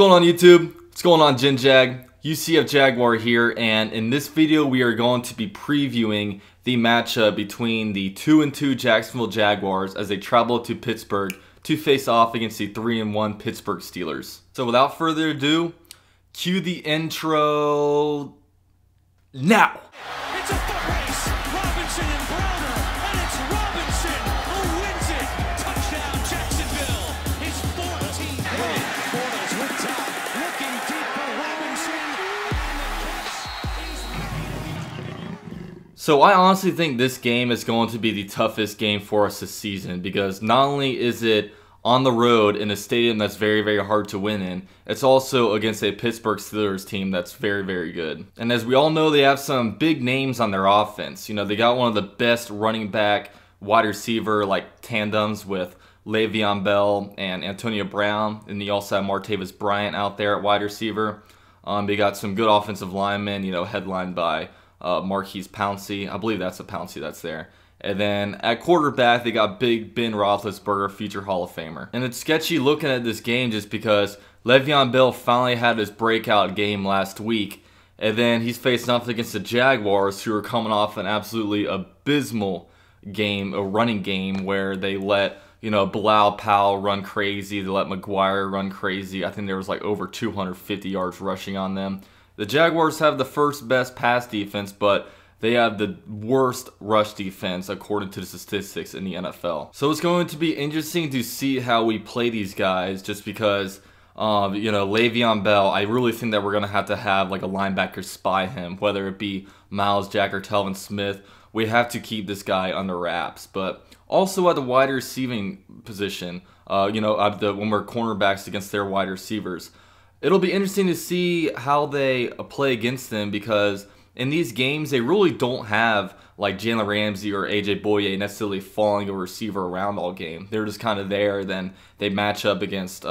going on YouTube? What's going on Gen Jag? UCF Jaguar here, and in this video we are going to be previewing the matchup between the 2-2 Jacksonville Jaguars as they travel to Pittsburgh to face off against the 3-1 Pittsburgh Steelers. So without further ado, cue the intro now! It's a foot race. Robinson and Browner, and it's Robinson who wins it. Touchdown Jacksonville. His 14th win. Bortles with top, looking deep for Robinson, and the catch is So I honestly think this game is going to be the toughest game for us this season, because not only is it on the road in a stadium that's very, very hard to win in, it's also against a Pittsburgh Steelers team that's very, very good. And as we all know, they have some big names on their offense. You know, they got one of the best running back, wide receiver like tandems with Le'Veon Bell and Antonio Brown, and they also have Martavis Bryant out there at wide receiver. They got some good offensive linemen, you know, headlined by Marquise Pouncey. I believe that's a Pouncey that's there. And then at quarterback, they got Big Ben Roethlisberger, future Hall of Famer. And it's sketchy looking at this game just because Le'Veon Bell finally had his breakout game last week. And then he's facing off against the Jaguars, who are coming off an absolutely abysmal game, a running game, where they let, you know, Bilal Powell run crazy. They let McGuire run crazy. I think there was like over 250 yards rushing on them. The Jaguars have the first best pass defense, but they have the worst rush defense according to the statistics in the NFL. So it's going to be interesting to see how we play these guys, just because, you know, Le'Veon Bell, I really think that we're going to have like a linebacker spy him, whether it be Miles Jack or Telvin Smith. We have to keep this guy under wraps. But also at the wide receiving position, you know, when we're cornerbacks against their wide receivers, it'll be interesting to see how they play against them, because in these games, they really don't have like Jalen Ramsey or AJ Boye necessarily following a receiver around all game. They're just kind of there, then they match up against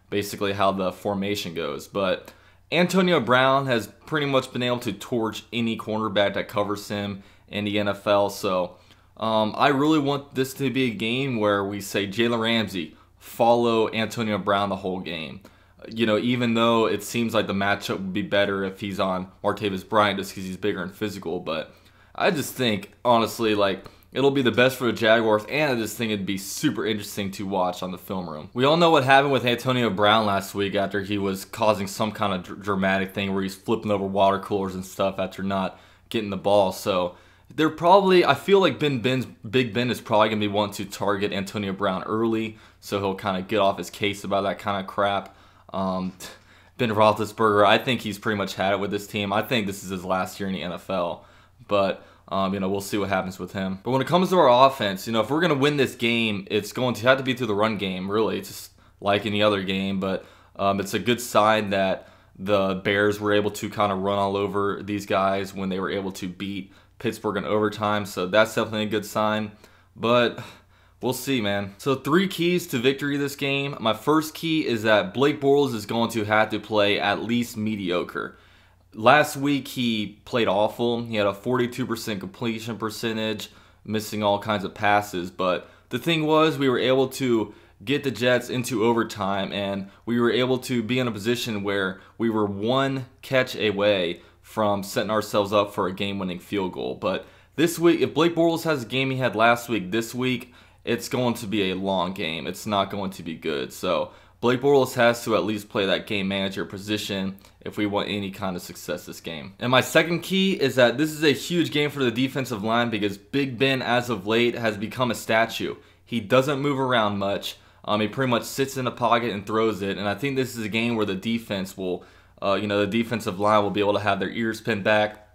basically how the formation goes. But Antonio Brown has pretty much been able to torch any cornerback that covers him in the NFL. So I really want this to be a game where we say Jalen Ramsey, follow Antonio Brown the whole game. You know, even though it seems like the matchup would be better if he's on Martavis Bryant just because he's bigger and physical, but I just think, honestly, like, it'll be the best for the Jaguars, and I just think it'd be super interesting to watch on the film room. We all know what happened with Antonio Brown last week after he was causing some kind of dramatic thing where he's flipping over water coolers and stuff after not getting the ball. So they're probably, I feel like Big Ben is probably going to be wanting to target Antonio Brown early, so he'll kind of get off his case about that kind of crap. Ben Roethlisberger, I think he's pretty much had it with this team. I think this is his last year in the NFL, but you know, we'll see what happens with him. But when it comes to our offense, you know, if we're going to win this game, it's going to have to be through the run game, really, just like any other game. But it's a good sign that the Bears were able to kind of run all over these guys when they were able to beat Pittsburgh in overtime, so that's definitely a good sign. But we'll see, man. So 3 keys to victory this game. My first key is that Blake Bortles is going to have to play at least mediocre. Last week he played awful. He had a 42% completion percentage, missing all kinds of passes. But the thing was, we were able to get the Jets into overtime, and we were able to be in a position where we were 1 catch away from setting ourselves up for a game-winning field goal. But this week, if Blake Bortles has a game he had last week, this week, it's going to be a long game. It's not going to be good. So Blake Bortles has to at least play that game manager position if we want any kind of success this game. And my second key is that this is a huge game for the defensive line, because Big Ben, as of late, has become a statue. He doesn't move around much. He pretty much sits in a pocket and throws it. And I think this is a game where the defense will, you know, the defensive line will be able to have their ears pinned back,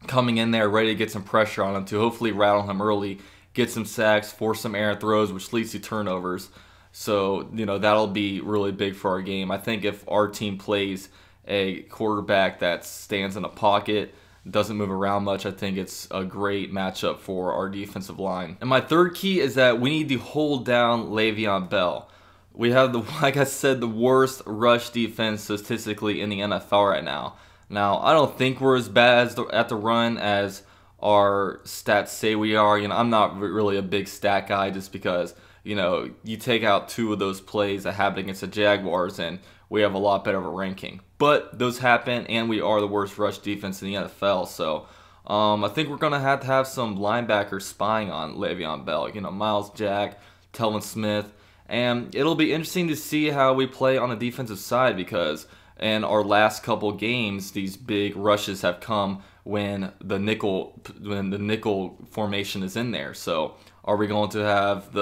coming in there ready to get some pressure on him to hopefully rattle him early, get some sacks, force some errant throws, which leads to turnovers. So, you know, that'll be really big for our game. I think if our team plays a quarterback that stands in a pocket, doesn't move around much, I think it's a great matchup for our defensive line. And my third key is that we need to hold down Le'Veon Bell. We have, like I said, the worst rush defense statistically in the NFL right now. Now, I don't think we're as bad at the run as our stats say we are. You know, I'm not really a big stat guy, just because, you know, you take out 2 of those plays that happened against the Jaguars and we have a lot better of a ranking. But those happen, and we are the worst rush defense in the NFL. So I think we're going to have some linebackers spying on Le'Veon Bell. You know, Miles Jack, Telvin Smith. And it'll be interesting to see how we play on the defensive side, because in our last couple games, these big rushes have come when the nickel formation is in there. So are we going to have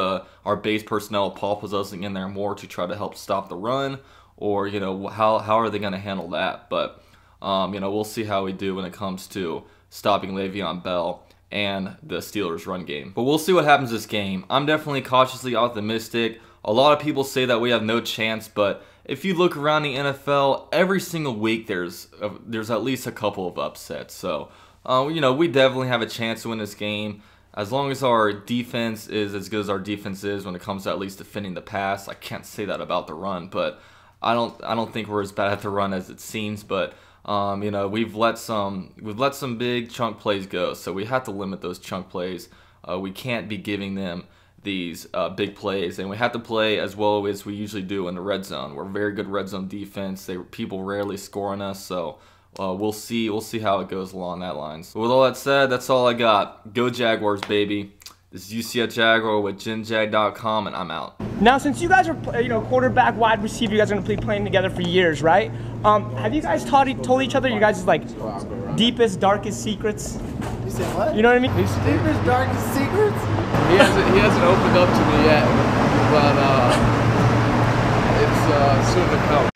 our base personnel Paul possessing in there more to try to help stop the run, or you know, how are they going to handle that? But you know, we'll see how we do when it comes to stopping Le'Veon Bell and the Steelers' run game. But we'll see what happens this game. I'm definitely cautiously optimistic. A lot of people say that we have no chance, but if you look around the NFL, every single week there's at least a couple of upsets. So, you know, we definitely have a chance to win this game. As long as our defense is as good as our defense is when it comes to at least defending the pass. I can't say that about the run, but I don't think we're as bad at the run as it seems. But you know, we've let some big chunk plays go, so we have to limit those chunk plays. We can't be giving them these big plays, and we have to play as well as we usually do in the red zone. We're a very good red zone defense. People rarely score on us, so we'll see how it goes along that lines. But with all that said, that's all I got. Go Jaguars, baby. This is UCF Jaguar with GenJag.com, and I'm out. Now, since you guys are, you know, quarterback, wide receiver, you guys are gonna be playing together for years, right? Have you guys told each other your guys' like deepest, darkest secrets? You said what? You know what I mean? Deepest, darkest secrets? He hasn't opened up to me yet, but it's soon to come.